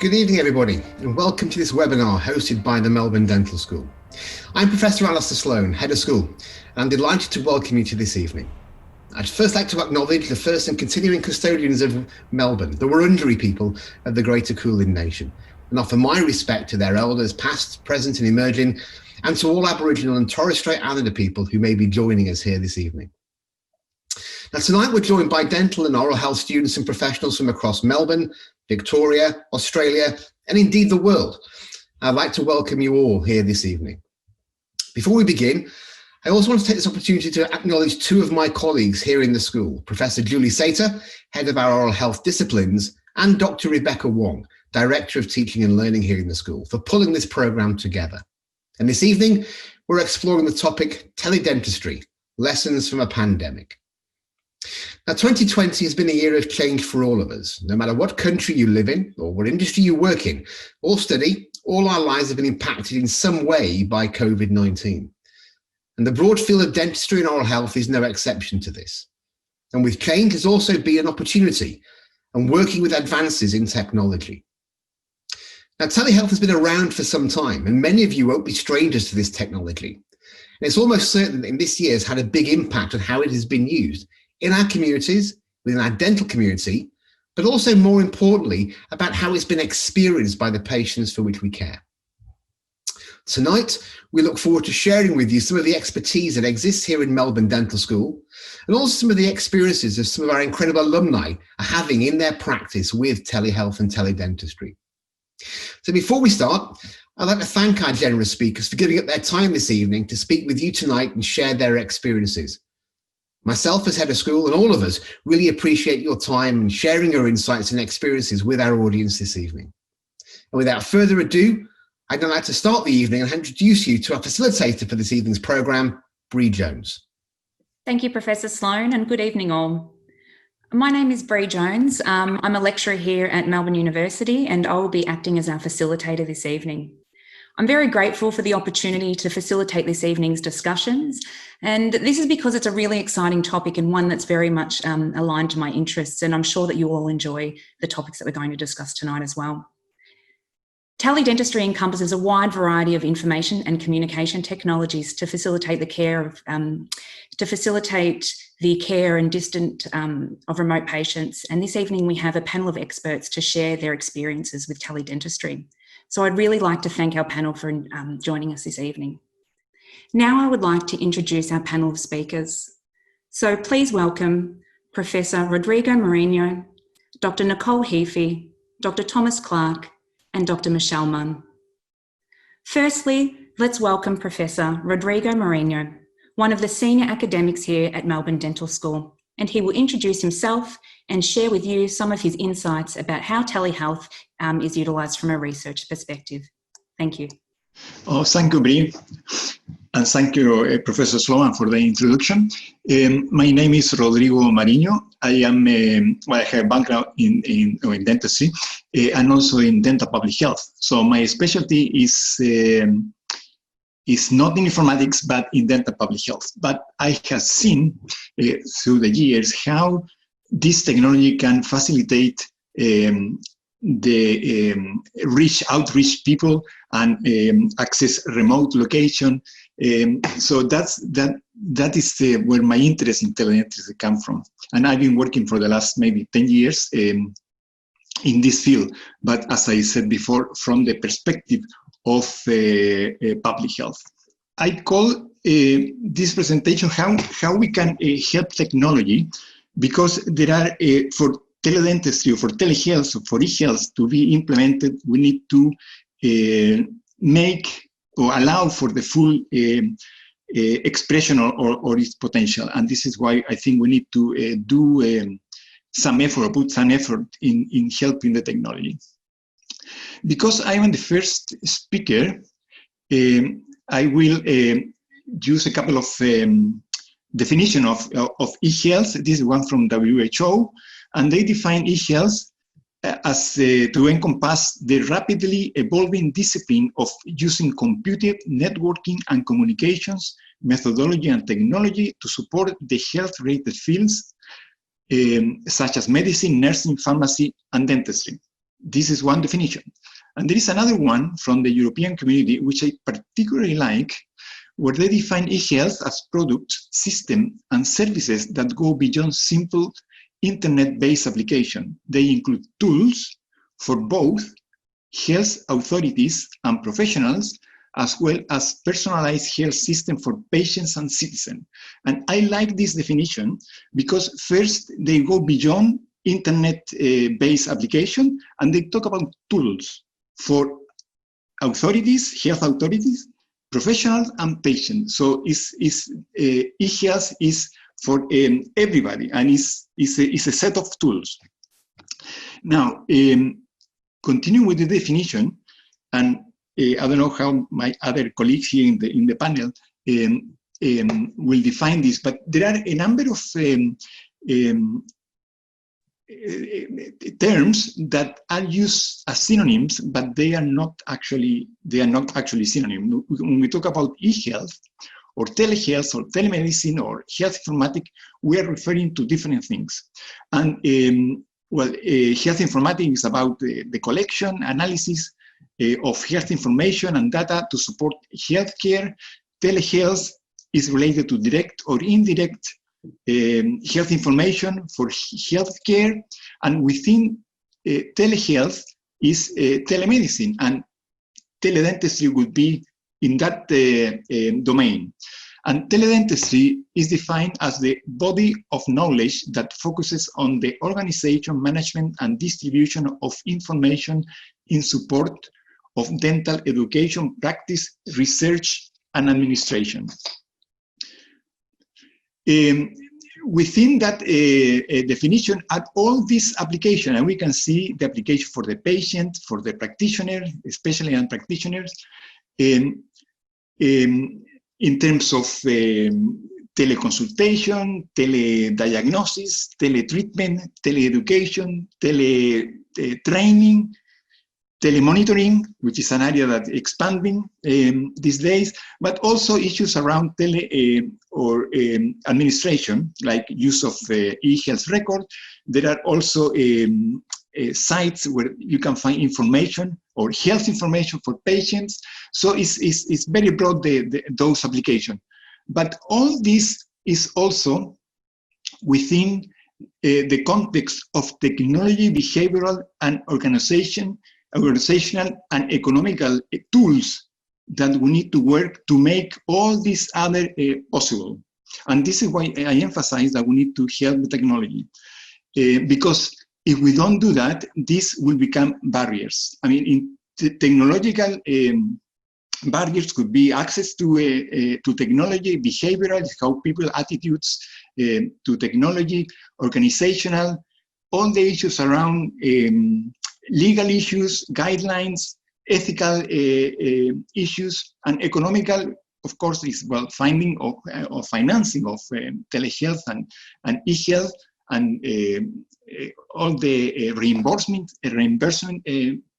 Good evening, everybody, and welcome to this webinar hosted by the Melbourne Dental School. I'm Professor Alistair Sloan, Head of School, and I'm delighted to welcome you to this evening. I'd first like to acknowledge the first and continuing custodians of Melbourne, the Wurundjeri people of the Greater Kulin Nation, and offer my respect to their elders past, present and emerging, and to all Aboriginal and Torres Strait Islander people who may be joining us here this evening. Now, tonight we're joined by dental and oral health students and professionals from across Melbourne, Victoria, Australia, and indeed the world. I'd like to welcome you all here this evening. Before we begin, I also want to take this opportunity to acknowledge two of my colleagues here in the school, Professor Julie Sater, Head of our Oral Health Disciplines, and Dr. Rebecca Wong, Director of Teaching and Learning here in the school, for pulling this programme together. And this evening, we're exploring the topic Teledentistry, Lessons from a Pandemic. Now, 2020 has been a year of change for all of us. No matter what country you live in or what industry you work in or study, all our lives have been impacted in some way by COVID-19. And the broad field of dentistry and oral health is no exception to this. And with change has also been an opportunity and working with advances in technology. Now, telehealth has been around for some time, and many of you won't be strangers to this technology. And it's almost certain that in this year has had a big impact on how it has been used in our communities, within our dental community, but also more importantly, about how it's been experienced by the patients for which we care. Tonight, we look forward to sharing with you some of the expertise that exists here in Melbourne Dental School, and also some of the experiences of some of our incredible alumni are having in their practice with telehealth and teledentistry. So before we start, I'd like to thank our generous speakers for giving up their time this evening to speak with you tonight and share their experiences. Myself as Head of School and all of us really appreciate your time and sharing your insights and experiences with our audience this evening. And without further ado, I'd now like to start the evening and introduce you to our facilitator for this evening's programme, Bree Jones. Thank you, Professor Sloan, and good evening all. My name is Bree Jones. I'm a lecturer here at Melbourne University and I will be acting as our facilitator this evening. I'm very grateful for the opportunity to facilitate this evening's discussions, and this is because it's a really exciting topic and one that's very much aligned to my interests, and I'm sure that you all enjoy the topics that we're going to discuss tonight as well. Teledentistry encompasses a wide variety of information and communication technologies to facilitate the care of of remote patients. And this evening we have a panel of experts to share their experiences with teledentistry. So I'd really like to thank our panel for joining us this evening. Now I would like to introduce our panel of speakers. So please welcome Professor Rodrigo Marinho, Dr. Nicole Heafy, Dr. Thomas Clark, and Dr. Michelle Munn. Firstly, let's welcome Professor Rodrigo Marinho, one of the senior academics here at Melbourne Dental School, and he will introduce himself and share with you some of his insights about how telehealth is utilised from a research perspective. Thank you. Oh, thank you, Bree. And thank you, Professor Sloan, for the introduction. My name is Rodrigo Marinho. I have background in dentistry and also in dental public health. So my specialty is not in informatics, but in dental public health. But I have seen through the years how this technology can facilitate outreach people and access remote location. So that is where my interest in teledentistry comes from. And I've been working for the last maybe 10 years in this field. But as I said before, from the perspective of public health. I call this presentation how we can help technology, because there are, for teledentistry or for telehealth or for e-health to be implemented, we need to make or allow for the full expression or its potential. And this is why I think we need to do some effort, or put some effort in helping the technology. Because I am the first speaker, I will use a couple of definition of e-health. This is one from WHO, and they define e-health as to encompass the rapidly evolving discipline of using computer, networking, and communications, methodology, and technology to support the health-related fields such as medicine, nursing, pharmacy, and dentistry. This is one definition. And there is another one from the European community, which I particularly like, where they define e-health as products, system, and services that go beyond simple internet-based application. They include tools for both health authorities and professionals, as well as personalized health system for patients and citizens. And I like this definition because first they go beyond internet-based application, and they talk about tools for authorities, health authorities, professionals, and patients. So e-health is for everybody, and is a set of tools. Now, continue with the definition, and I don't know how my other colleagues here in the panel will define this, but there are a number of terms that are used as synonyms, but they are not actually synonyms. When we talk about e-health or telehealth or telemedicine or health informatics, we are referring to different things. And health informatics is about the collection, analysis of health information and data to support healthcare. Telehealth is related to direct or indirect health information for healthcare, and within telehealth is telemedicine, and teledentistry would be in that domain. And teledentistry is defined as the body of knowledge that focuses on the organization, management, and distribution of information in support of dental education, practice, research, and administration. Within that definition, add all these applications, and we can see the application for the patient, for the practitioner, especially and practitioners, in terms of teleconsultation, telediagnosis, teletreatment, teleeducation, teletraining, telemonitoring, which is an area that's expanding these days, but also issues around administration, like use of e-health record. There are also sites where you can find information or health information for patients. So it's very broad, those applications. But all this is also within the context of technology, behavioral, and organizational and economical tools that we need to work to make all these other possible. And this is why I emphasize that we need to help with technology. Because if we don't do that, this will become barriers. I mean, in technological barriers could be access to technology, behavioral, how people attitudes to technology, organizational, all the issues around legal issues, guidelines, ethical issues, and economical, of course, is finding or financing of telehealth and e-health, and all the reimbursement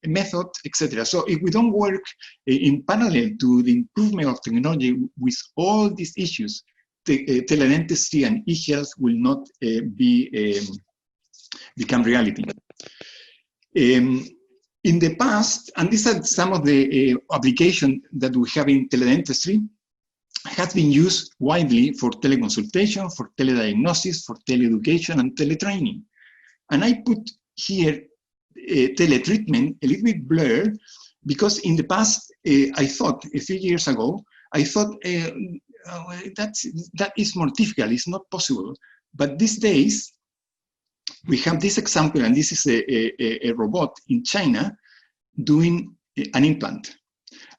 method, etc. So if we don't work in parallel to the improvement of technology with all these issues, teledentistry and e-health will not become reality. In the past, and these are some of the applications that we have in teledentistry, has been used widely for teleconsultation, for telediagnosis, for teleeducation, and teletraining. And I put here teletreatment a little bit blurred, because in the past, I thought, a few years ago, I thought that is more difficult, it's not possible. But these days, we have this example, and this is a robot in China doing an implant.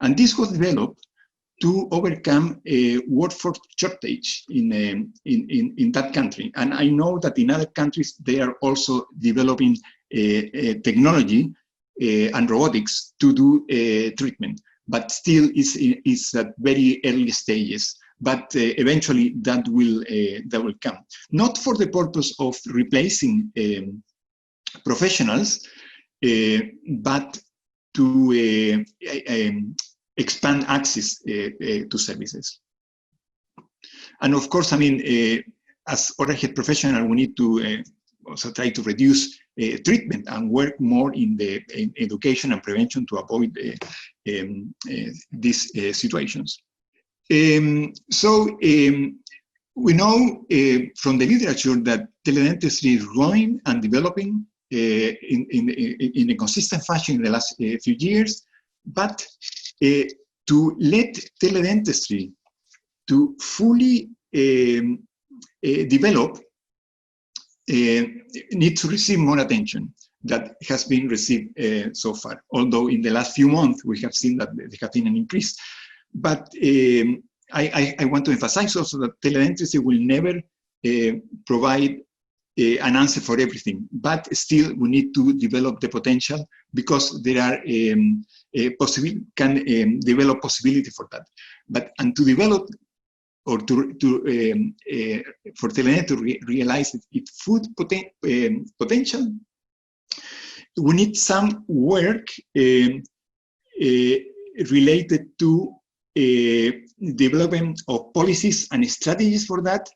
And this was developed to overcome a workforce shortage in that country. And I know that in other countries, they are also developing technology and robotics to do treatment, but still is at very early stages. But eventually that will come. Not for the purpose of replacing professionals, but to expand access to services. And of course, I mean, as oral health professional, we need to also try to reduce treatment and work more in education and prevention to avoid these situations. We know from the literature that teledentistry is growing and developing in a consistent fashion in the last few years, but to let teledentistry to fully develop needs to receive more attention that has been received so far. Although in the last few months we have seen that there has been an increase. But I want to emphasize also that teledentistry will never provide an answer for everything, but still we need to develop the potential because there are develop possibility for that. And to develop or for teledentistry to realize its full potential, we need some work related to development of policies and strategies for that.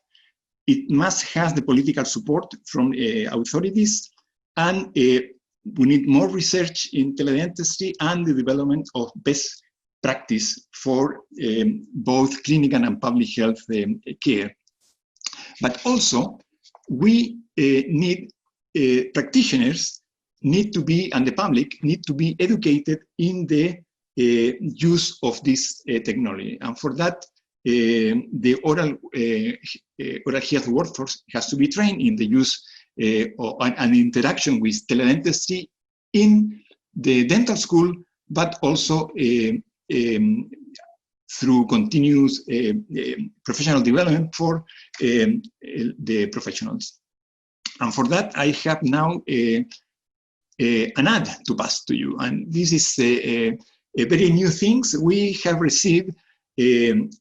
It must have the political support from authorities, and we need more research in teledentistry and the development of best practice for both clinical and public health care. But also, we need practitioners need to be, and the public need to be educated in the use of this technology. And for that, the oral health workforce has to be trained in the use and interaction with teledentistry in the dental school, but also through continuous professional development for the professionals. And for that, I have now an ad to pass to you. And this is a very new things we have received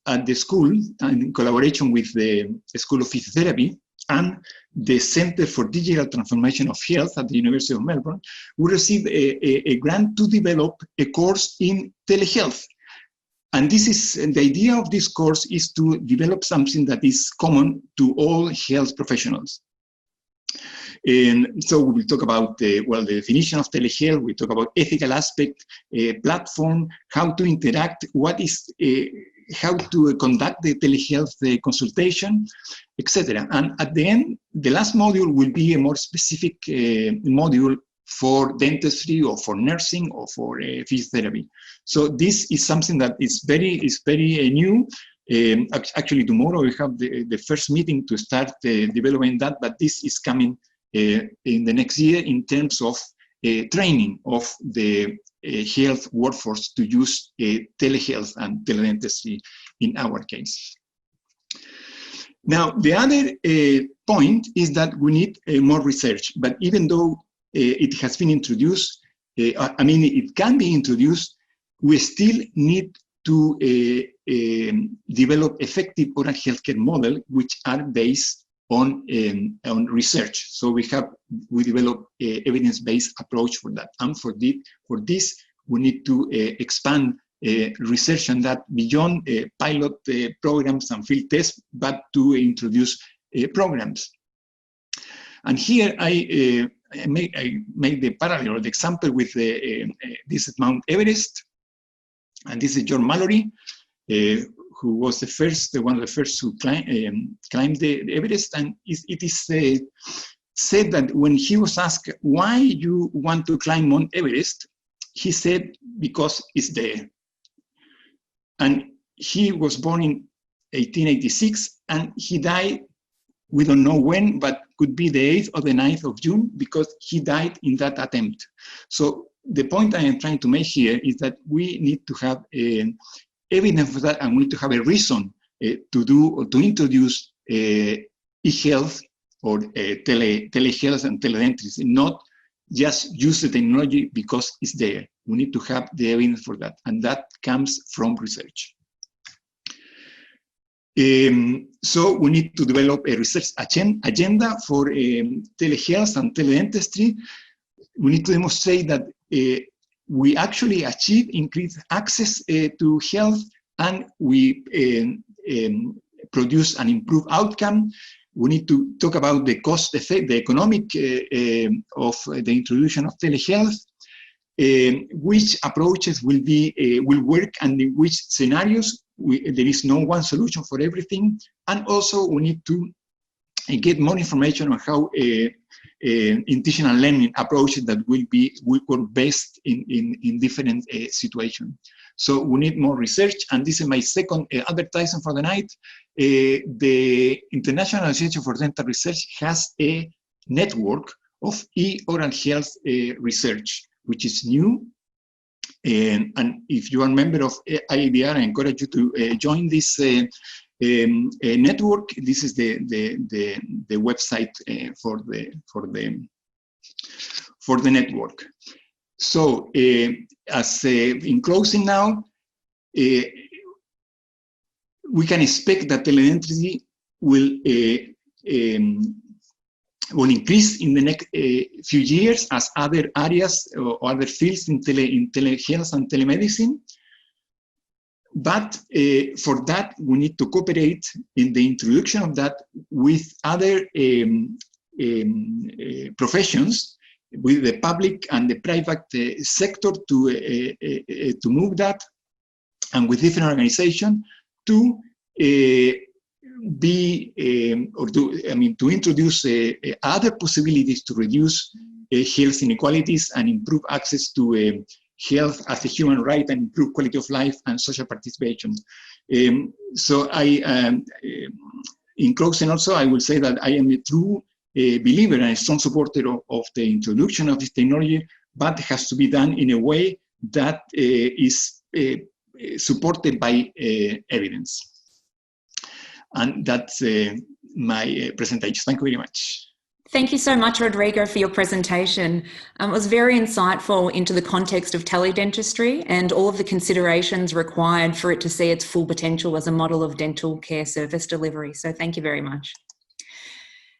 at the school, and in collaboration with the School of Physiotherapy and the Center for Digital Transformation of Health at the University of Melbourne. We received a grant to develop a course in telehealth. And this is, the idea of this course is to develop something that is common to all health professionals. And so we will talk about the definition of telehealth. We talk about ethical aspect, platform, how to interact, what is, how to conduct the telehealth consultation, etc. And at the end, the last module will be a more specific module for dentistry or for nursing or for physiotherapy. So this is something that is very new. Actually, tomorrow we have the first meeting to start developing that, but this is coming in the next year in terms of training of the health workforce to use telehealth and teledentistry in our case. Now, the other point is that we need more research, but even though it has been introduced, I mean, it can be introduced, we still need to develop effective oral healthcare model which are based on research. So we develop evidence-based approach for that. And for this, we need to expand research on that beyond pilot programs and field tests, but to introduce programs. And here I made the parallel or the example with this is Mount Everest, and this is John Mallory, who was one of the first to climb the Everest. And it is said that when he was asked why you want to climb Mount Everest, he said, because it's there. And he was born in 1886, and he died, we don't know when, but could be the 8th or the 9th of June, because he died in that attempt. So the point I am trying to make here is that we need to have evidence for that, and we need to have a reason to do or to introduce e-health or telehealth and teledentistry, not just use the technology because it's there. We need to have the evidence for that, and that comes from research. So we need to develop a research agenda for telehealth and teledentistry. We need to demonstrate that we actually achieve increased access to health, and we produce an improved outcome. we need to talk about the cost effect, the economic of the introduction of telehealth, which approaches will work, and in which scenarios there is no one solution for everything. And also we need to get more information on how intentional learning approaches that will work best in different situations. So we need more research, and this is my second advertisement for the night. The International Association for Dental Research has a network of e-oral health research, which is new. And if you are a member of IABR, I encourage you to join this network. This is the website for the network. So as in closing now, we can expect that teledentistry will increase in the next few years as other areas or other fields in telehealth and telemedicine. But for that, we need to cooperate in the introduction of that with other professions, with the public and the private sector to move that, and with different organizations to to introduce other possibilities to reduce health inequalities and improve access to health as a human right, and improve quality of life and social participation. So in closing also, I will say that I am a true believer and a strong supporter of the introduction of this technology, but it has to be done in a way that is supported by evidence. And that's my presentation. Thank you very much. Thank you so much, Rodrigo, for your presentation. It was very insightful into the context of teledentistry and all of the considerations required for it to see its full potential as a model of dental care service delivery. So thank you very much.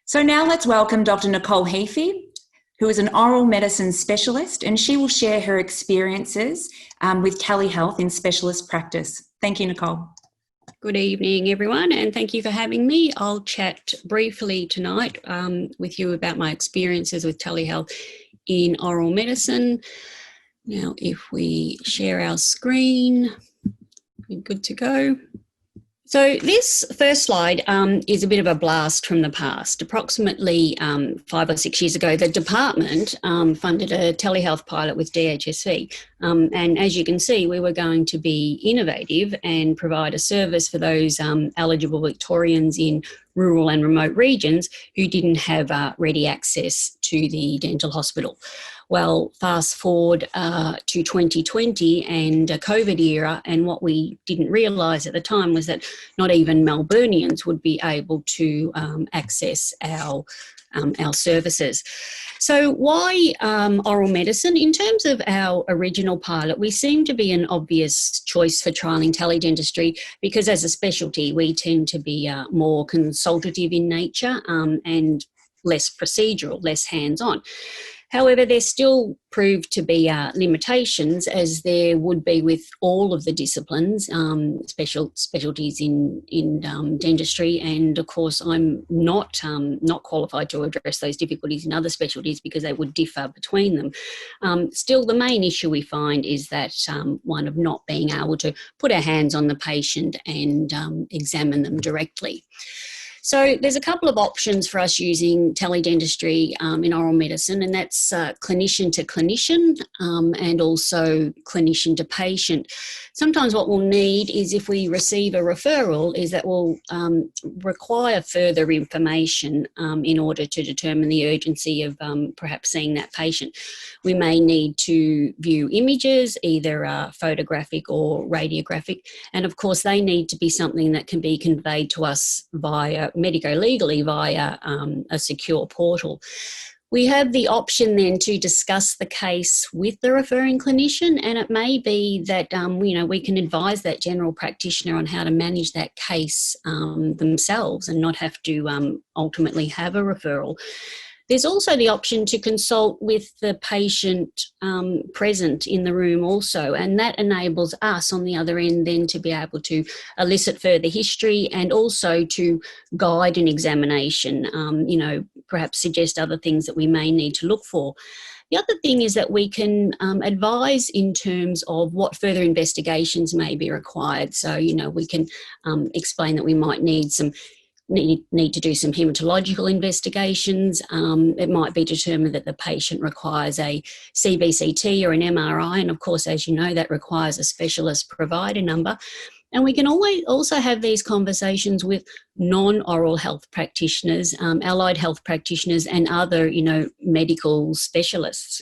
So now let's welcome Dr. Nicole Heafy, who is an oral medicine specialist, and she will share her experiences with Telehealth in specialist practice. Thank you, Nicole. Good evening, everyone, and thank you for having me. I'll chat briefly tonight with you about my experiences with telehealth in oral medicine. Now, if we share our screen, we're good to go. So this first slide is a bit of a blast from the past. Approximately 5 or 6 years ago, the department funded a telehealth pilot with DHSC. And as you can see, we were going to be innovative and provide a service for those eligible Victorians in rural and remote regions who didn't have ready access to the dental hospital. Well, fast forward to 2020 and a COVID era, and what we didn't realise at the time was that not even Melburnians would be able to access our services. So why oral medicine? In terms of our original pilot, we seem to be an obvious choice for trialling teledentistry because as a specialty, we tend to be more consultative in nature and less procedural, less hands-on. However, there still proved to be limitations, as there would be with all of the disciplines, specialties in dentistry, and of course I'm not qualified to address those difficulties in other specialties because they would differ between them. Still, the main issue we find is that one of not being able to put our hands on the patient and examine them directly. So there's a couple of options for us using teledentistry in oral medicine, and that's clinician to clinician and also clinician to patient. Sometimes what we'll need is, if we receive a referral, is that we'll require further information in order to determine the urgency of perhaps seeing that patient. We may need to view images, either photographic or radiographic, and of course they need to be something that can be conveyed to us via medico-legally via a secure portal. We have the option then to discuss the case with the referring clinician, and it may be that we can advise that general practitioner on how to manage that case themselves and not have to ultimately have a referral. There's also the option to consult with the patient present in the room also, and that enables us on the other end then to be able to elicit further history and also to guide an examination, perhaps suggest other things that we may need to look for. The other thing is that we can advise in terms of what further investigations may be required. So, we can explain that we might need to do some hematological investigations. It might be determined that the patient requires a CBCT or an MRI, and of course, as you know, that requires a specialist provider number. And we can always also have these conversations with non-oral health practitioners, allied health practitioners, and other, medical specialists.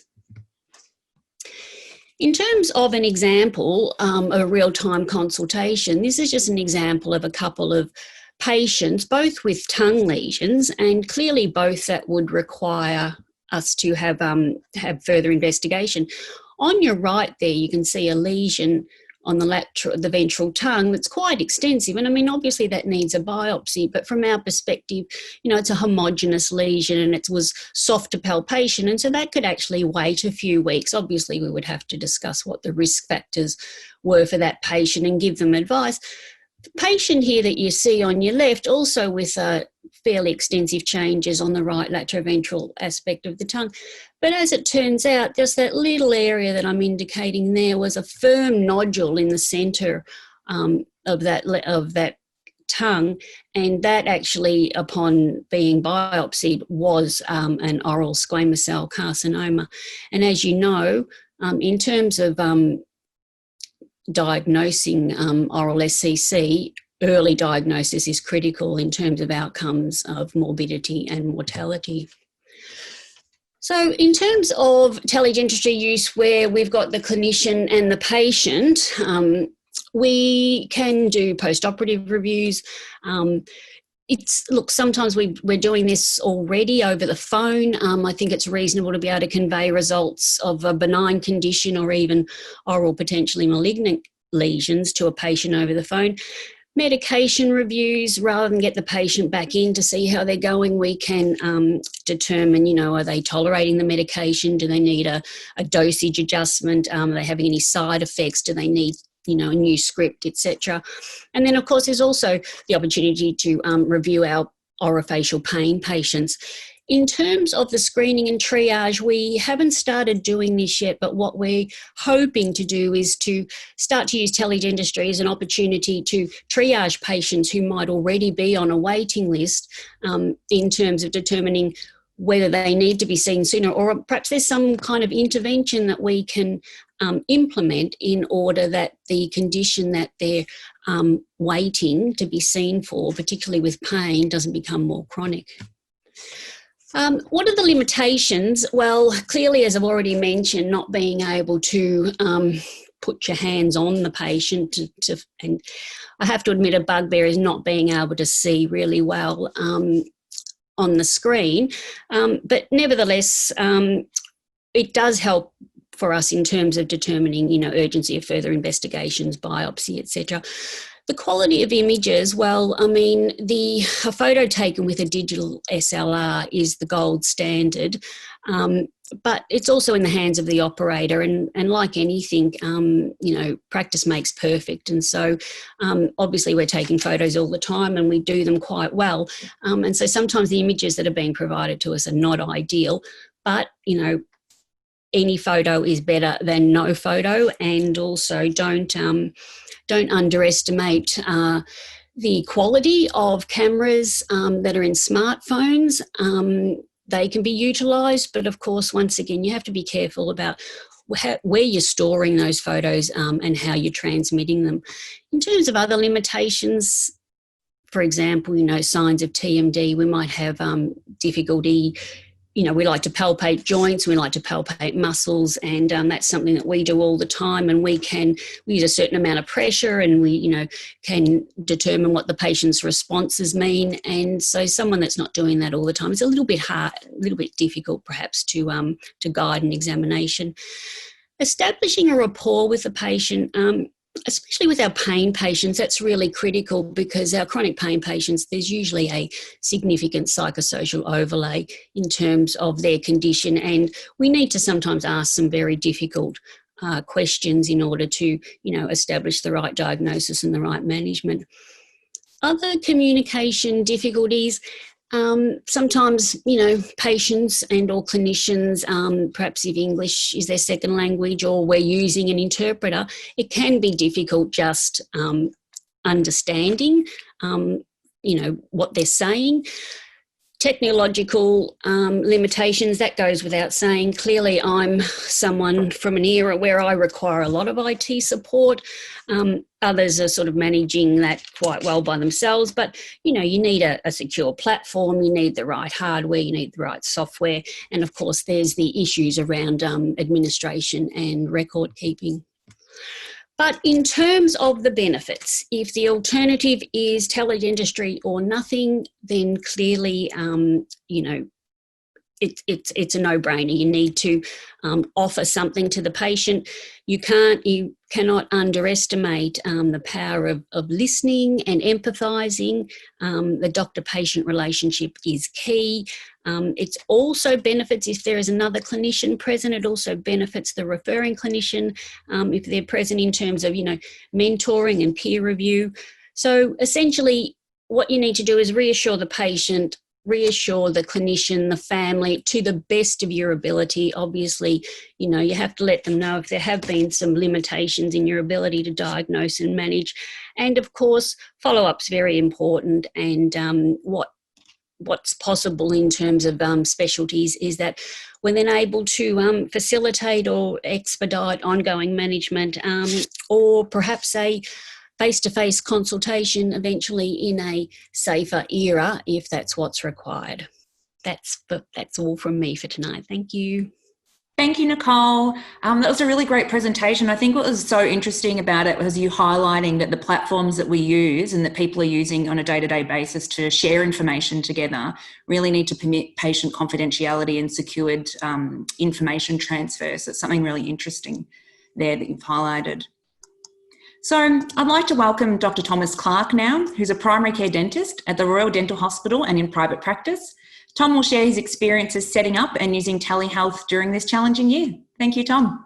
In terms of an example, a real-time consultation, this is just an example of a couple of patients, both with tongue lesions, and clearly both that would require us to have further investigation. On your right there, you can see a lesion on the ventral tongue that's quite extensive. And I mean, obviously that needs a biopsy, but from our perspective, it's a homogeneous lesion and it was soft to palpation. And so that could actually wait a few weeks. Obviously, we would have to discuss what the risk factors were for that patient and give them advice. The patient here that you see on your left, also with fairly extensive changes on the right latroventral aspect of the tongue. But as it turns out, just that little area that I'm indicating there was a firm nodule in the centre of that tongue, and that actually, upon being biopsied, was an oral squamous cell carcinoma. And as you know, in terms of diagnosing oral SCC, early diagnosis is critical in terms of outcomes of morbidity and mortality. So in terms of teledentistry use where we've got the clinician and the patient, we can do post-operative reviews. Sometimes we're doing this already over the phone. I think it's reasonable to be able to convey results of a benign condition or even oral potentially malignant lesions to a patient over the phone. Medication reviews, rather than get the patient back in to see how they're going, we can determine, are they tolerating the medication? Do they need a dosage adjustment? Are they having any side effects? Do they need a new script, etc. And then, of course, there's also the opportunity to review our orofacial pain patients. In terms of the screening and triage, we haven't started doing this yet, but what we're hoping to do is to start to use teledentistry as an opportunity to triage patients who might already be on a waiting list in terms of determining whether they need to be seen sooner, or perhaps there's some kind of intervention that we can implement in order that the condition that they're waiting to be seen for, particularly with pain, doesn't become more chronic. What are the limitations? Well, clearly, as I've already mentioned, not being able to put your hands on the patient and I have to admit a bugbear is not being able to see really well on the screen. But nevertheless, it does help for us in terms of determining, urgency of further investigations, biopsy, etc. The quality of images, well, I mean, a photo taken with a digital SLR is the gold standard, but it's also in the hands of the operator, and like anything, practice makes perfect. And so obviously we're taking photos all the time and we do them quite well. And so sometimes the images that are being provided to us are not ideal, but, any photo is better than no photo, and also don't underestimate the quality of cameras that are in smartphones. They can be utilised, but of course, once again, you have to be careful about where you're storing those photos and how you're transmitting them. In terms of other limitations, for example, signs of TMD, we might have difficulty. We like to palpate joints, we like to palpate muscles, and that's something that we do all the time, and we use a certain amount of pressure, and we, can determine what the patient's responses mean. And so someone that's not doing that all the time, it's a little bit hard, a little bit difficult perhaps to guide an examination. Establishing a rapport with the patient, especially with our pain patients, that's really critical, because our chronic pain patients, there's usually a significant psychosocial overlay in terms of their condition, and we need to sometimes ask some very difficult questions in order to, establish the right diagnosis and the right management. Other communication difficulties, sometimes, patients and or clinicians, perhaps if English is their second language or we're using an interpreter, it can be difficult just understanding, what they're saying. Technological limitations, that goes without saying. Clearly, I'm someone from an era where I require a lot of IT support. Others are sort of managing that quite well by themselves, but you need a secure platform, you need the right hardware, you need the right software, and of course there's the issues around administration and record keeping. But in terms of the benefits, if the alternative is teledentistry or nothing, then clearly, it's a no-brainer. You need to offer something to the patient. You cannot underestimate the power of listening and empathising. The doctor-patient relationship is key. It also benefits if there is another clinician present. It also benefits the referring clinician if they're present, in terms of, mentoring and peer review. So essentially what you need to do is reassure the patient, reassure the clinician, the family, to the best of your ability. Obviously, you have to let them know if there have been some limitations in your ability to diagnose and manage. And of course, follow-up's very important. And what's possible in terms of specialties is that we're then able to facilitate or expedite ongoing management, or perhaps a face-to-face consultation eventually in a safer era if that's what's required. That's all from me for tonight. Thank you. Thank you, Nicole. That was a really great presentation. I think what was so interesting about it was you highlighting that the platforms that we use and that people are using on a day-to-day basis to share information together really need to permit patient confidentiality and secured information transfer. So it's something really interesting there that you've highlighted. So I'd like to welcome Dr. Thomas Clark now, who's a primary care dentist at the Royal Dental Hospital and in private practice. Tom will share his experiences setting up and using telehealth during this challenging year. Thank you, Tom.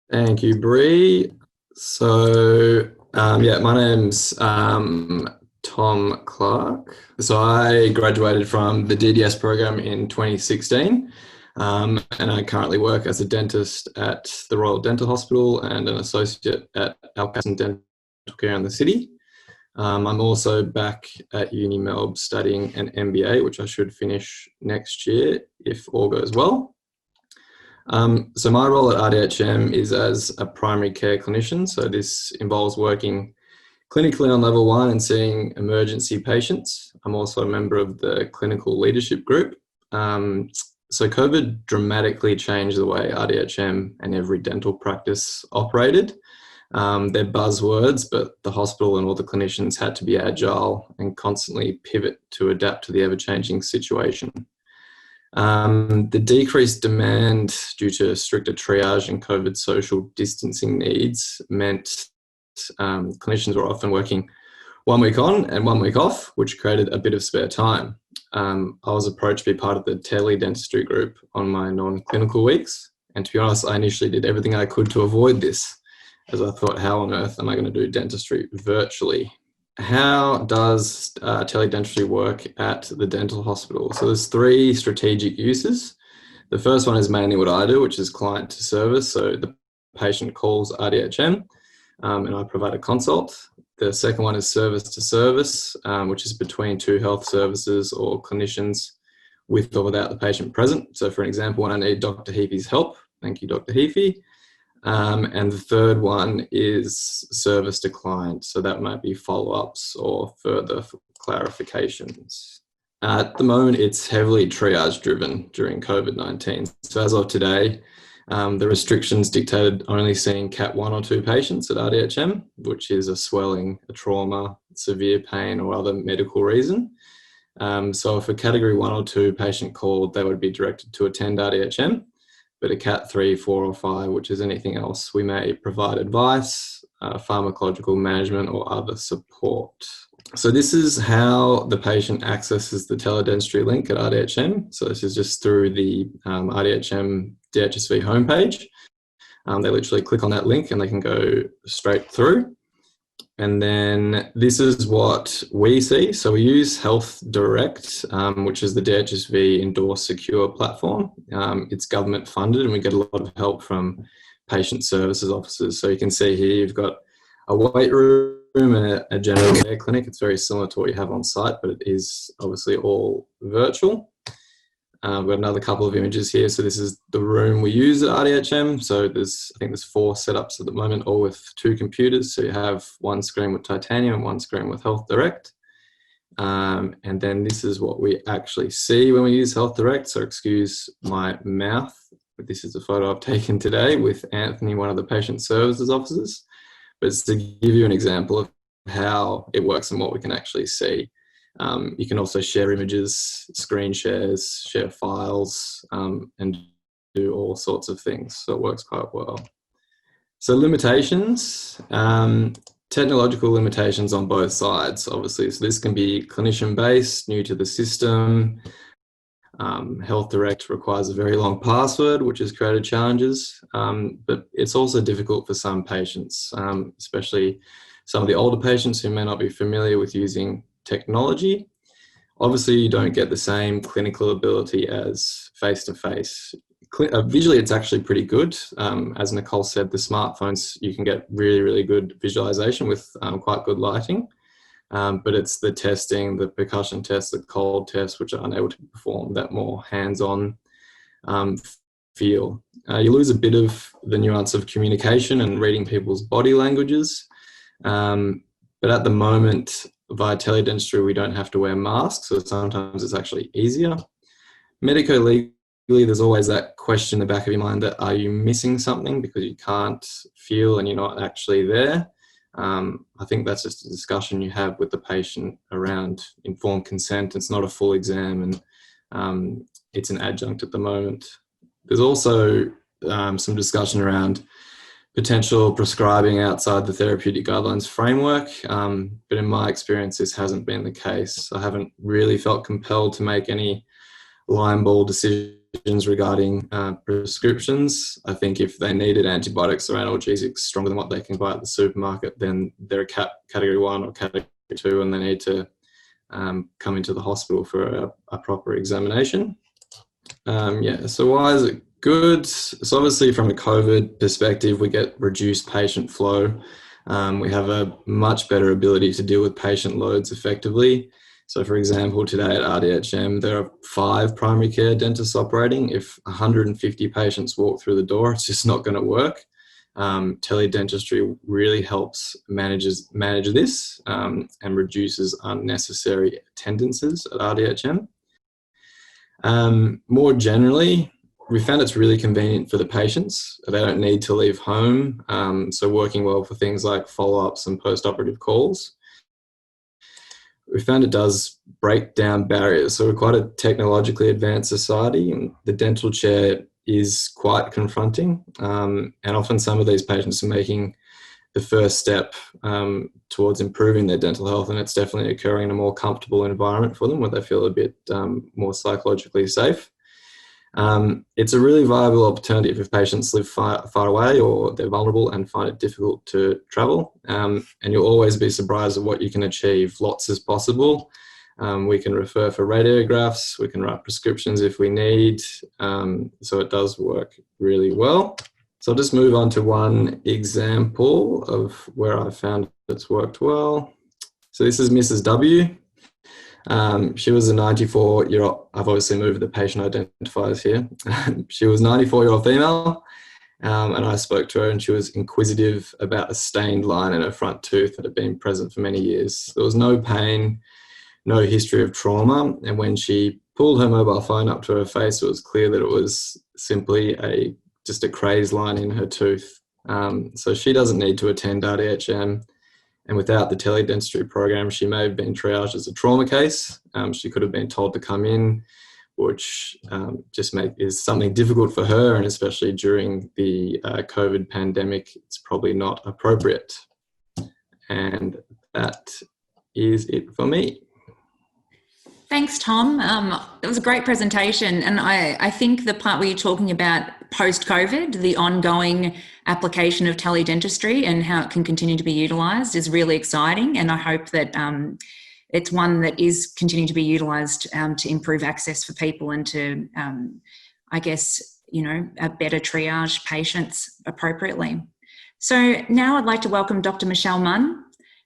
Thank you, Bree. So, my name's Tom Clark. So I graduated from the DDS program in 2016, and I currently work as a dentist at the Royal Dental Hospital and an associate at Alcassin Dental Care in the city. I'm also back at Uni Melb studying an MBA, which I should finish next year if all goes well. So my role at RDHM is as a primary care clinician. So this involves working clinically on level 1 and seeing emergency patients. I'm also a member of the clinical leadership group. So COVID dramatically changed the way RDHM and every dental practice operated. They're buzzwords, but the hospital and all the clinicians had to be agile and constantly pivot to adapt to the ever-changing situation. The decreased demand due to stricter triage and COVID social distancing needs meant clinicians were often working 1 week on and 1 week off, which created a bit of spare time. I was approached to be part of the Teledentistry group on my non-clinical weeks, and to be honest, I initially did everything I could to avoid this, as I thought, how on earth am I going to do dentistry virtually? How does teledentistry work at the dental hospital? So there's 3 strategic uses. The first one is mainly what I do, which is client to service. So the patient calls RDHM and I provide a consult. The second one is service to service, which is between 2 health services or clinicians with or without the patient present. So for an example, when I need Dr. Heafy's help, thank you, Dr. Heafy. And the third one is service to client. So that might be follow-ups or further clarifications. At the moment, it's heavily triage driven during COVID-19. So as of today, the restrictions dictated only seeing Cat 1 or 2 patients at RDHM, which is a swelling, a trauma, severe pain or other medical reason. So if a category 1 or 2 patient called, they would be directed to attend RDHM. But a Cat 3, 4 or 5, which is anything else, we may provide advice, pharmacological management or other support. So this is how the patient accesses the Teledentistry link at RDHM. So this is just through the RDHM DHSV homepage. They literally click on that link and they can go straight through. And then this is what we see. So we use Health Direct, which is the DHSV endorsed secure platform. It's government funded and we get a lot of help from patient services officers. So you can see here you've got a wait room and a general care clinic. It's very similar to what you have on site, but it is obviously all virtual. We've got another couple of images here. So this is the room we use at RDHM. So I think there's 4 setups at the moment, all with 2 computers. So you have one screen with Titanium and one screen with Health Direct. And then this is what we actually see when we use Health Direct. So excuse my mouth, but this is a photo I've taken today with Anthony, one of the patient services officers. But it's to give you an example of how it works and what we can actually see. You can also share images, screen shares, share files, and do all sorts of things. So it works quite well. So limitations, technological limitations on both sides, obviously. So this can be clinician-based, new to the system. Health Direct requires a very long password, which has created challenges, but it's also difficult for some patients, especially some of the older patients who may not be familiar with using technology. Obviously, you don't get the same clinical ability as face-to-face. Visually, it's actually pretty good. As Nicole said, the smartphones, you can get really, really good visualization with quite good lighting. But it's the testing, the percussion test, the cold test, which are unable to perform that more hands-on feel. You lose a bit of the nuance of communication and reading people's body languages. But at the moment, via teledentistry, we don't have to wear masks, so sometimes it's actually easier. Medico-legally, there's always that question in the back of your mind that are you missing something because you can't feel and you're not actually there? I think that's just a discussion you have with the patient around informed consent. It's not a full exam and it's an adjunct at the moment. There's also some discussion around potential prescribing outside the therapeutic guidelines framework, but in my experience, this hasn't been the case. I haven't really felt compelled to make any line ball decisions regarding prescriptions. I think if they needed antibiotics or analgesics stronger than what they can buy at the supermarket, then they're a category 1 or category 2 and they need to come into the hospital for a proper examination. So why is it good? So obviously from a COVID perspective, we get reduced patient flow. We have a much better ability to deal with patient loads effectively. So for example, today at RDHM, there are 5 primary care dentists operating. If 150 patients walk through the door, it's just not going to work. Teledentistry really helps manage this and reduces unnecessary attendances at RDHM. More generally, we found it's really convenient for the patients. They don't need to leave home, so working well for things like follow-ups and post-operative calls. We found it does break down barriers. So we're quite a technologically advanced society, and the dental chair is quite confronting. And often some of these patients are making the first step towards improving their dental health, and it's definitely occurring in a more comfortable environment for them where they feel a bit more psychologically safe. It's a really viable alternative if patients live far away or they're vulnerable and find it difficult to travel. And you'll always be surprised at what you can achieve. Lots is possible. We can refer for radiographs. We can write prescriptions if we need. So it does work really well. So I'll just move on to one example of where I found it's worked well. So this is Mrs. W. She was a 94-year-old, I've obviously moved the patient identifiers here. She was a 94-year-old female, and I spoke to her and she was inquisitive about a stained line in her front tooth that had been present for many years. There was no pain, no history of trauma, and when she pulled her mobile phone up to her face, it was clear that it was simply just a crazed line in her tooth. So she doesn't need to attend RDHM. And without the teledentistry program, she may have been triaged as a trauma case. She could have been told to come in, which is something difficult for her, and especially during the COVID pandemic, it's probably not appropriate. And that is it for me. Thanks, Tom. It was a great presentation. And I think the part where you're talking about post-COVID, the ongoing application of teledentistry and how it can continue to be utilised is really exciting. And I hope that it's one that is continuing to be utilised to improve access for people and to, I guess, better triage patients appropriately. So now I'd like to welcome Dr. Michelle Munn.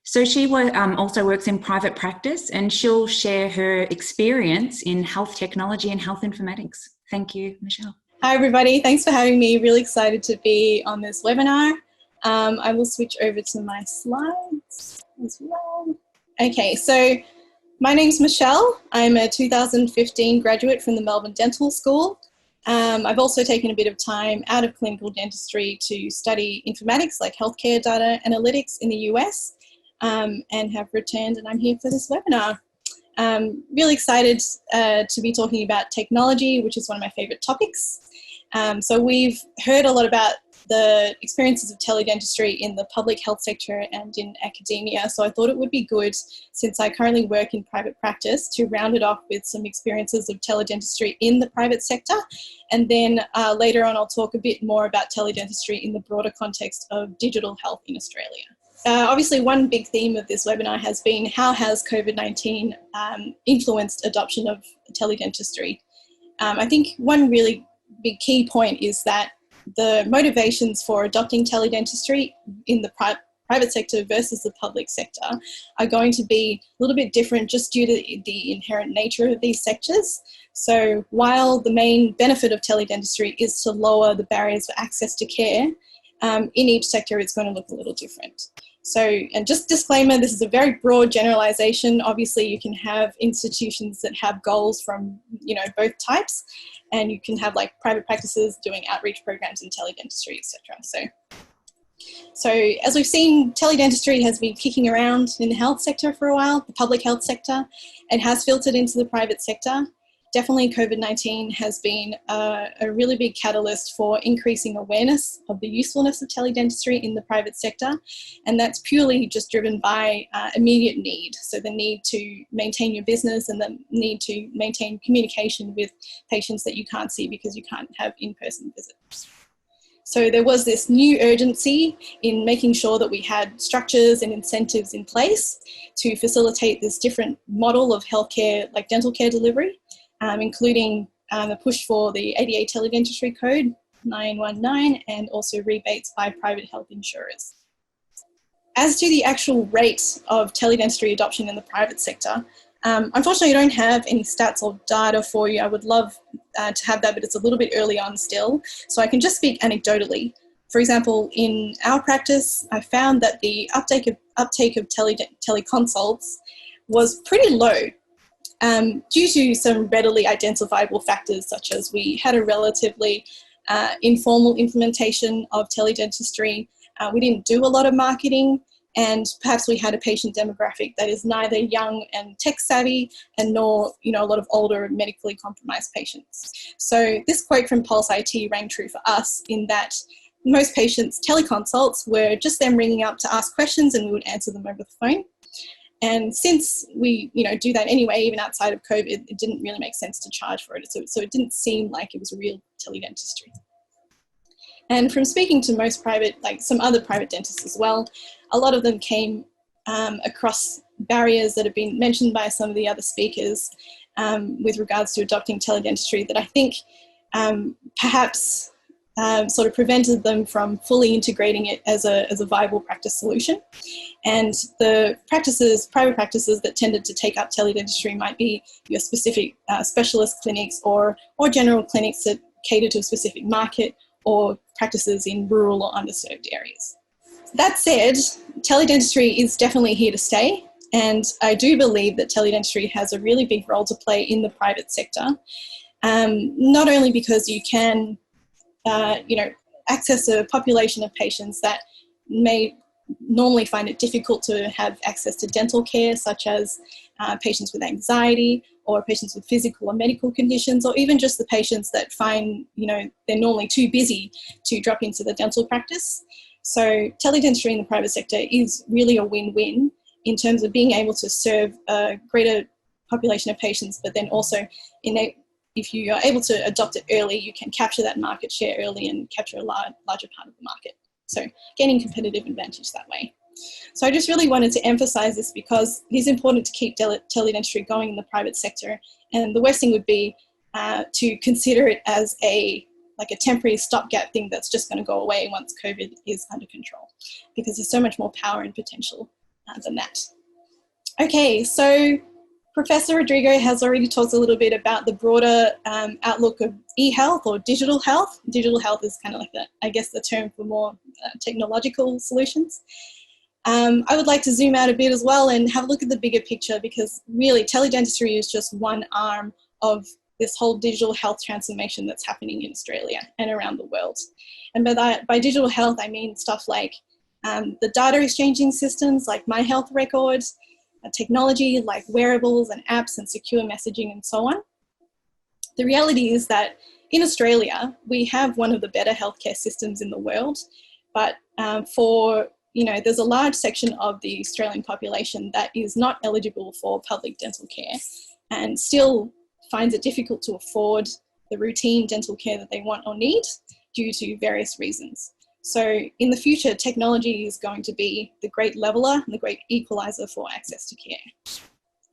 So she also works in private practice, and she'll share her experience in health technology and health informatics. Thank you, Michelle. Hi, everybody. Thanks for having me. Really excited to be on this webinar. I will switch over to my slides as well. Okay, so my name's Michelle. I'm a 2015 graduate from the Melbourne Dental School. I've also taken a bit of time out of clinical dentistry to study informatics, like healthcare data analytics in the US. And have returned, and I'm here for this webinar. Really excited to be talking about technology, which is one of my favourite topics. So we've heard a lot about the experiences of teledentistry in the public health sector and in academia, so I thought it would be good, since I currently work in private practice, to round it off with some experiences of teledentistry in the private sector, and then later on I'll talk a bit more about teledentistry in the broader context of digital health in Australia. Obviously, one big theme of this webinar has been how has COVID-19 influenced adoption of teledentistry. I think one really big key point is that the motivations for adopting teledentistry in the private sector versus the public sector are going to be a little bit different just due to the inherent nature of these sectors. So while the main benefit of teledentistry is to lower the barriers for access to care, in each sector it's going to look a little different. So, and just disclaimer, this is a very broad generalization. Obviously, you can have institutions that have goals from, both types, and you can have like private practices doing outreach programs in teledentistry, etc. So as we've seen, teledentistry has been kicking around in the health sector for a while, the public health sector, and has filtered into the private sector. Definitely COVID-19 has been a really big catalyst for increasing awareness of the usefulness of teledentistry in the private sector, and that's purely just driven by immediate need. So the need to maintain your business and the need to maintain communication with patients that you can't see because you can't have in-person visits. So there was this new urgency in making sure that we had structures and incentives in place to facilitate this different model of healthcare, like dental care delivery. Including the push for the ADA Teledentistry Code 919 and also rebates by private health insurers. As to the actual rate of teledentistry adoption in the private sector, unfortunately I don't have any stats or data for you. I would love to have that, but it's a little bit early on still. So I can just speak anecdotally. For example, in our practice, I found that the uptake of teleconsults was pretty low. Due to some readily identifiable factors, such as we had a relatively informal implementation of teledentistry, we didn't do a lot of marketing, and perhaps we had a patient demographic that is neither young and tech savvy and nor a lot of older medically compromised patients. So this quote from Pulse IT rang true for us in that most patients' teleconsults were just them ringing up to ask questions and we would answer them over the phone. And since we, do that anyway, even outside of COVID, it didn't really make sense to charge for it. So it didn't seem like it was a real teledentistry. And from speaking to most private, like some other private dentists as well, a lot of them came across barriers that have been mentioned by some of the other speakers with regards to adopting teledentistry that I think perhaps sort of prevented them from fully integrating it as a viable practice solution. And the private practices that tended to take up teledentistry might be your specific specialist clinics or general clinics that cater to a specific market or practices in rural or underserved areas. That said, teledentistry is definitely here to stay. And I do believe that teledentistry has a really big role to play in the private sector, not only because you can access a population of patients that may normally find it difficult to have access to dental care, such as patients with anxiety or patients with physical or medical conditions, or even just the patients that find, they're normally too busy to drop into the dental practice. So teledentistry in the private sector is really a win-win in terms of being able to serve a greater population of patients, but then also if you are able to adopt it early, you can capture that market share early and capture a larger part of the market. So gaining competitive advantage that way. So I just really wanted to emphasize this because it is important to keep teledentistry going in the private sector. And the worst thing would be to consider it as a temporary stopgap thing that's just going to go away once COVID is under control, because there's so much more power and potential than that. Okay, so Professor Rodrigo has already talked a little bit about the broader outlook of e-health or digital health. Digital health is kind of like the term for more technological solutions. I would like to zoom out a bit as well and have a look at the bigger picture, because really teledentistry is just one arm of this whole digital health transformation that's happening in Australia and around the world. And by digital health, I mean stuff like the data exchanging systems like My Health Records, technology like wearables and apps and secure messaging and so on. The reality is that in Australia, we have one of the better healthcare systems in the world, but there's a large section of the Australian population that is not eligible for public dental care and still finds it difficult to afford the routine dental care that they want or need due to various reasons. So in the future, technology is going to be the great leveler and the great equalizer for access to care.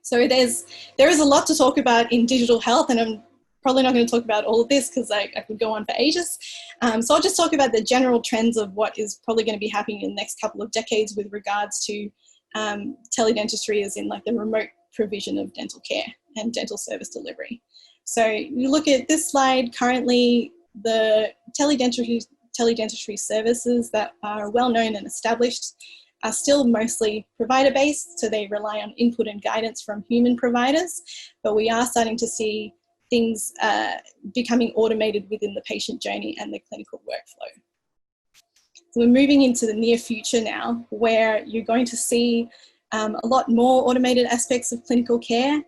So there is a lot to talk about in digital health, and I'm probably not going to talk about all of this because I could go on for ages. So I'll just talk about the general trends of what is probably going to be happening in the next couple of decades with regards to teledentistry, as in like the remote provision of dental care and dental service delivery. So you look at this slide, currently the teledentistry services that are well known and established are still mostly provider-based, so they rely on input and guidance from human providers, but we are starting to see things becoming automated within the patient journey and the clinical workflow. So we're moving into the near future now, where you're going to see a lot more automated aspects of clinical care.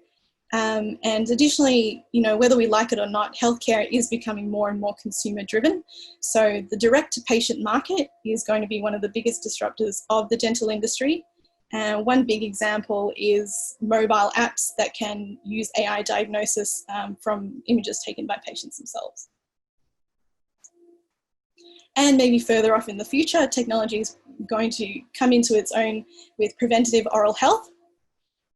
And additionally, whether we like it or not, healthcare is becoming more and more consumer driven. So the direct to patient market is going to be one of the biggest disruptors of the dental industry. One big example is mobile apps that can use AI diagnosis from images taken by patients themselves. And maybe further off in the future, technology is going to come into its own with preventative oral health.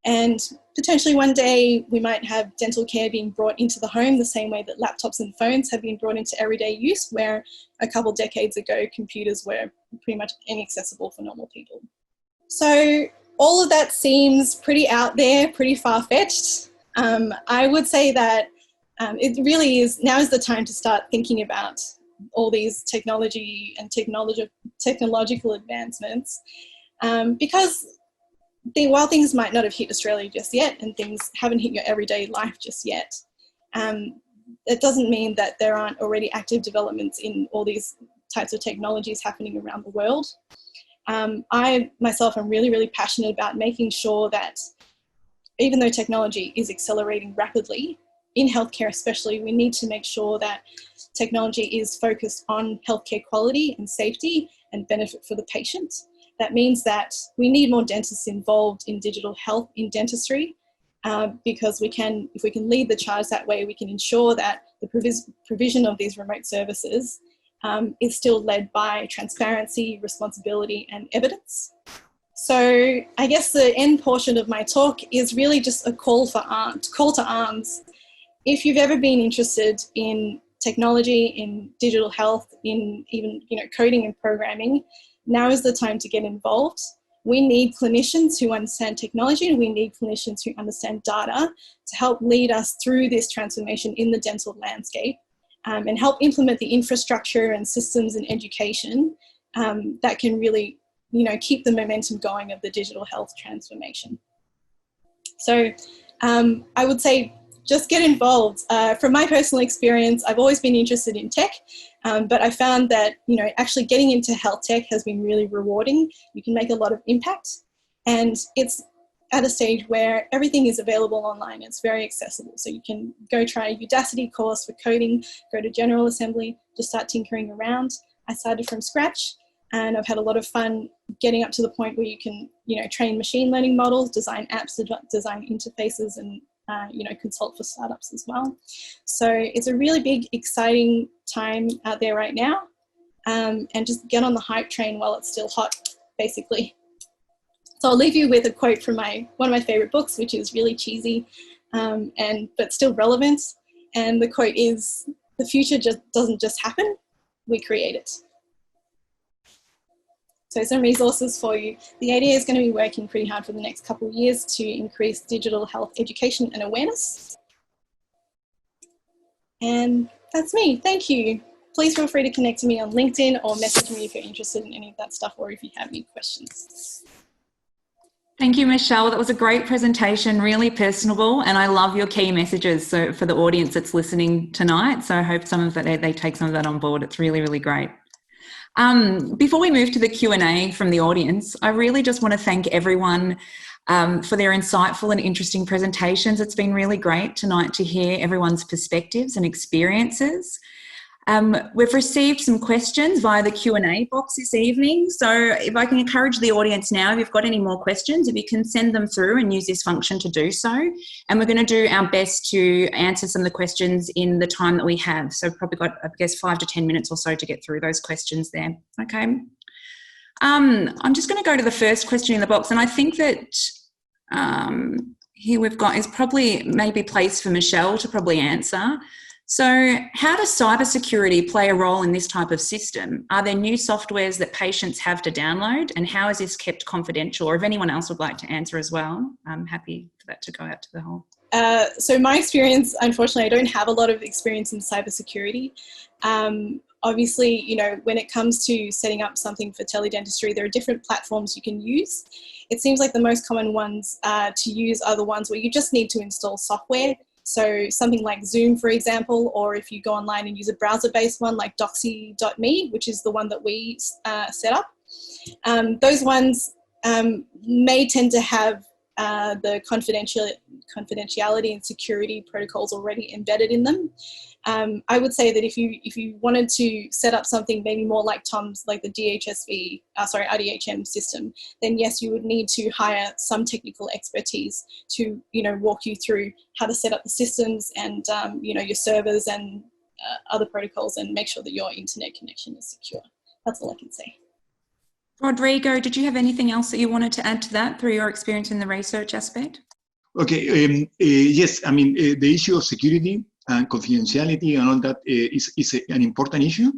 And potentially one day we might have dental care being brought into the home the same way that laptops and phones have been brought into everyday use, where a couple decades ago computers were pretty much inaccessible for normal people. So all of that seems pretty out there, pretty far-fetched. I would say that it really is, now is the time to start thinking about all these technology and technological advancements, because while things might not have hit Australia just yet and things haven't hit your everyday life just yet, it doesn't mean that there aren't already active developments in all these types of technologies happening around the world. I myself am really, really passionate about making sure that even though technology is accelerating rapidly, in healthcare especially, we need to make sure that technology is focused on healthcare quality and safety and benefit for the patient. That means that we need more dentists involved in digital health in dentistry, because if we can lead the charge that way, we can ensure that the provision of these remote services is still led by transparency, responsibility, and evidence. So I guess the end portion of my talk is really just a call to arms. If you've ever been interested in technology, in digital health, in even coding and programming, now is the time to get involved. We need clinicians who understand technology, and we need clinicians who understand data to help lead us through this transformation in the dental landscape, and help implement the infrastructure and systems and education that can really keep the momentum going of the digital health transformation. So I would say just get involved. From my personal experience, I've always been interested in tech, but I found that actually getting into health tech has been really rewarding. You can make a lot of impact, and it's at a stage where everything is available online. It's very accessible. So you can go try a Udacity course for coding, go to General Assembly, just start tinkering around. I started from scratch. And I've had a lot of fun getting up to the point where you can, train machine learning models, design apps, design interfaces, and, consult for startups as well. So it's a really big, exciting time out there right now. And just get on the hype train while it's still hot, basically. So I'll leave you with a quote from one of my favorite books, which is really cheesy, but still relevant. And the quote is, "The future doesn't just happen, we create it." So some resources for you. The ADA is going to be working pretty hard for the next couple of years to increase digital health education and awareness. And that's me. Thank you. Please feel free to connect to me on LinkedIn or message me if you're interested in any of that stuff or if you have any questions. Thank you, Michelle. That was a great presentation, really personable, and I love your key messages for the audience that's listening tonight. So I hope they take some of that on board. It's really, really great. Before we move to the Q&A from the audience, I really just want to thank everyone for their insightful and interesting presentations. It's been really great tonight to hear everyone's perspectives and experiences. We've received some questions via the Q&A box this evening. So if I can encourage the audience now, if you've got any more questions, if you can send them through and use this function to do so. And we're going to do our best to answer some of the questions in the time that we have. So probably got, I guess, 5 to 10 minutes or so to get through those questions there. Okay. I'm just going to go to the first question in the box. And I think that here we've got is probably maybe placed for Michelle to probably answer. So how does cybersecurity play a role in this type of system? Are there new softwares that patients have to download, and how is this kept confidential? Or if anyone else would like to answer as well, I'm happy for that to go out to the whole. So my experience, unfortunately, I don't have a lot of experience in cybersecurity. Obviously, when it comes to setting up something for teledentistry, there are different platforms you can use. It seems like the most common ones to use are the ones where you just need to install software. So something like Zoom, for example, or if you go online and use a browser-based one like doxy.me, which is the one that we set up. Those ones may tend to have the confidentiality and security protocols already embedded in them. I would say that if you wanted to set up something maybe more like Tom's, like the RDHM system, then yes, you would need to hire some technical expertise to, walk you through how to set up the systems and, your servers and other protocols, and make sure that your internet connection is secure. That's all I can say. Rodrigo, did you have anything else that you wanted to add to that through your experience in the research aspect? Okay, yes, I mean, the issue of security and confidentiality and all that is an important issue.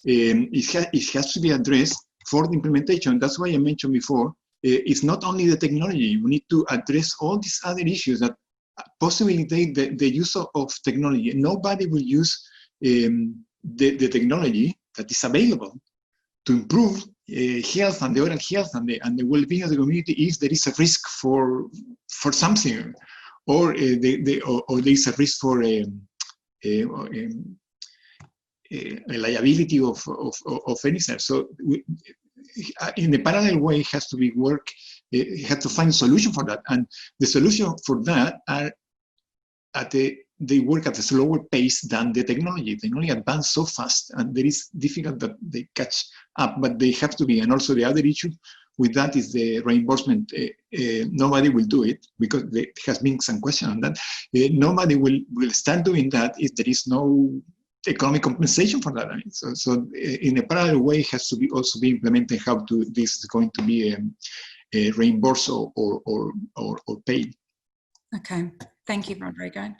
It has to be addressed for the implementation. That's why I mentioned before, it's not only the technology. We need to address all these other issues that possibly the use of technology. Nobody will use the technology that is available to improve health and the oral health and the well-being of the community if there is a risk for something, or there is a risk for a liability of any sort. So in a parallel way, it has to be it has to find a solution for that, and the solution for that are they work at a slower pace than the technology. Technology advanced so fast, and it is difficult that they catch up, but they have to be. And also the other issue with that is the reimbursement. Nobody will do it because there has been some question on that. Nobody will start doing that if there is no economic compensation for that. I mean, so in a parallel way, it has to be also be implemented how this is going to be reimbursed or paid. Okay, thank you, Rodrigo.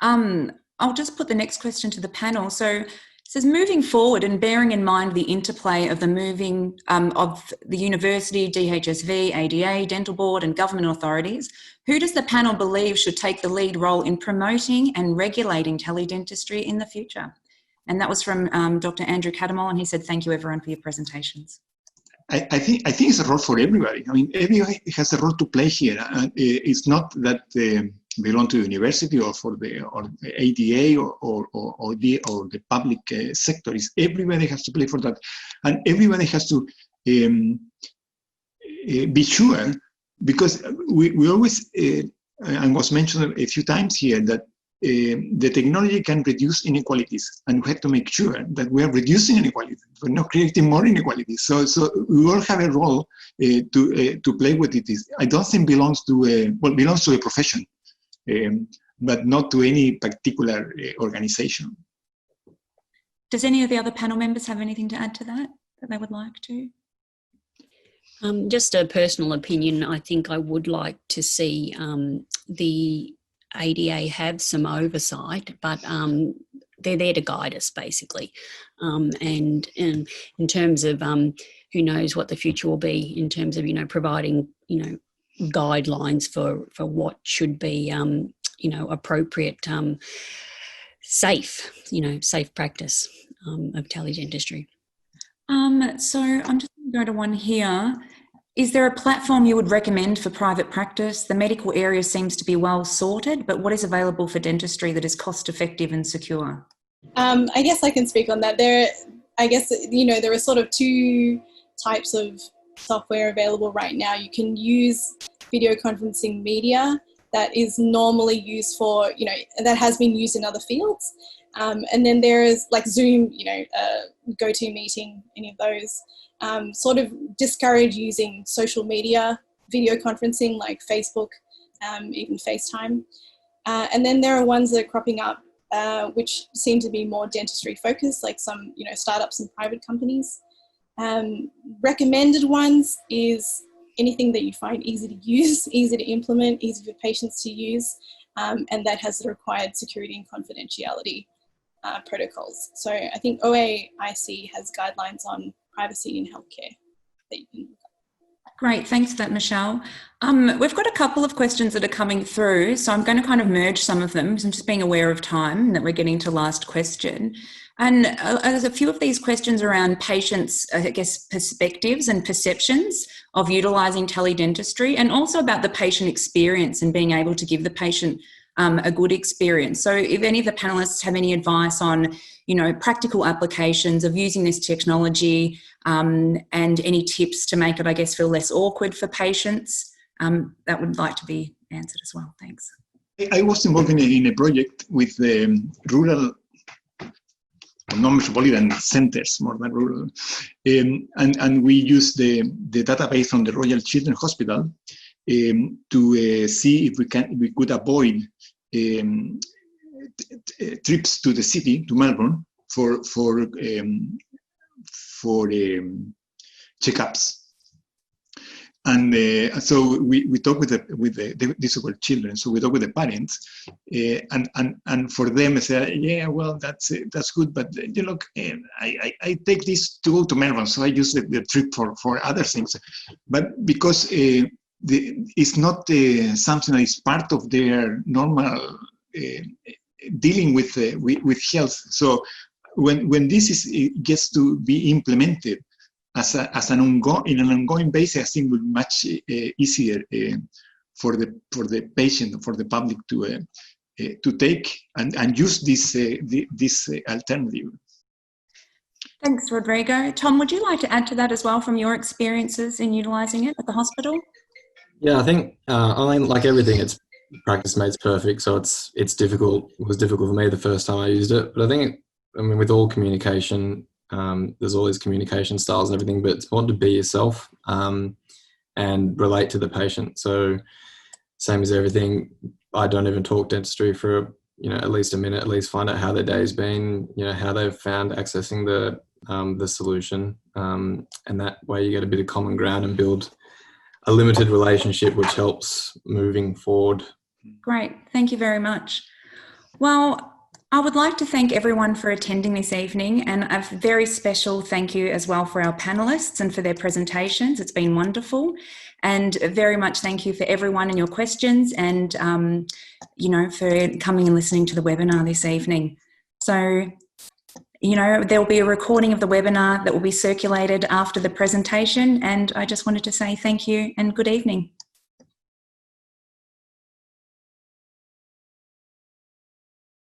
I'll just put the next question to the panel. So it says, moving forward and bearing in mind the interplay of of the university, DHSV, ADA, dental board and government authorities, who does the panel believe should take the lead role in promoting and regulating teledentistry in the future? And that was from Dr. Andrew Catamol, and he said, thank you everyone for your presentations. I think it's a role for everybody. I mean, everybody has a role to play here. It's not that belong to the university or for the ADA or the public sector. It's everybody has to play for that, and everybody has to be sure, because we always and was mentioned a few times here that the technology can reduce inequalities, and we have to make sure that we are reducing inequalities. We're not creating more inequalities. So we all have a role to play with it. I don't think belongs to belongs to a profession, but not to any particular organization. Does any of the other panel members have anything to add to that they would like to? Just a personal opinion, I think I would like to see the ADA have some oversight, but they're there to guide us basically. And in terms of who knows what the future will be in terms of, providing, guidelines for what should be, appropriate, safe practice of teledentistry. So I'm just going to go to one here. Is there a platform you would recommend for private practice? The medical area seems to be well sorted, but what is available for dentistry that is cost effective and secure? I guess I can speak on that. There are sort of two types of software available right now. You can use video conferencing media that is normally used for, that has been used in other fields. And then there is like Zoom, GoToMeeting, any of those. Sort of discourage using social media video conferencing like Facebook, even FaceTime. And then there are ones that are cropping up which seem to be more dentistry focused, like some startups and private companies. Recommended ones is anything that you find easy to use, easy to implement, easy for patients to use, and that has the required security and confidentiality protocols. So I think OAIC has guidelines on privacy in healthcare that you can look at. Great, thanks for that, Michelle. We've got a couple of questions that are coming through, so I'm going to kind of merge some of them. So I'm just being aware of time that we're getting to last question. And there's a few of these questions around patients, I guess, perspectives and perceptions of utilising teledentistry, and also about the patient experience and being able to give the patient a good experience. So if any of the panellists have any advice on, practical applications of using this technology and any tips to make it, I guess, feel less awkward for patients, that would like to be answered as well. Thanks. I was involved in a project with rural, non-metropolitan centers, more than rural, and we used the database from the Royal Children's Hospital to see if we could avoid trips to the city, to Melbourne, for checkups. And so we talk these were children. So we talk with the parents, and for them, they say, yeah, well, that's good, but I take this to go to Melbourne, so I use the trip for other things, but because it's not something that is part of their normal dealing with health. So when this gets to be implemented as an ongoing basis, I think will be much easier for the patient, for the public to take and use this alternative. Thanks, Rodrigo. Tom, would you like to add to that as well from your experiences in utilising it at the hospital? Yeah, I think like everything, it's practice makes perfect. So it's difficult. It was difficult for me the first time I used it, but I think with all communication, there's all these communication styles and everything, but it's important to be yourself and relate to the patient. So same as everything, I don't even talk dentistry for at least a minute, at least find out how their day's been, how they've found accessing the solution, and that way you get a bit of common ground and build a limited relationship, which helps moving forward. Great, thank you very much. Well, I would like to thank everyone for attending this evening, and a very special thank you as well for our panellists and for their presentations. It's been wonderful, and very much thank you for everyone and your questions, and for coming and listening to the webinar this evening. So, there will be a recording of the webinar that will be circulated after the presentation, and I just wanted to say thank you and good evening.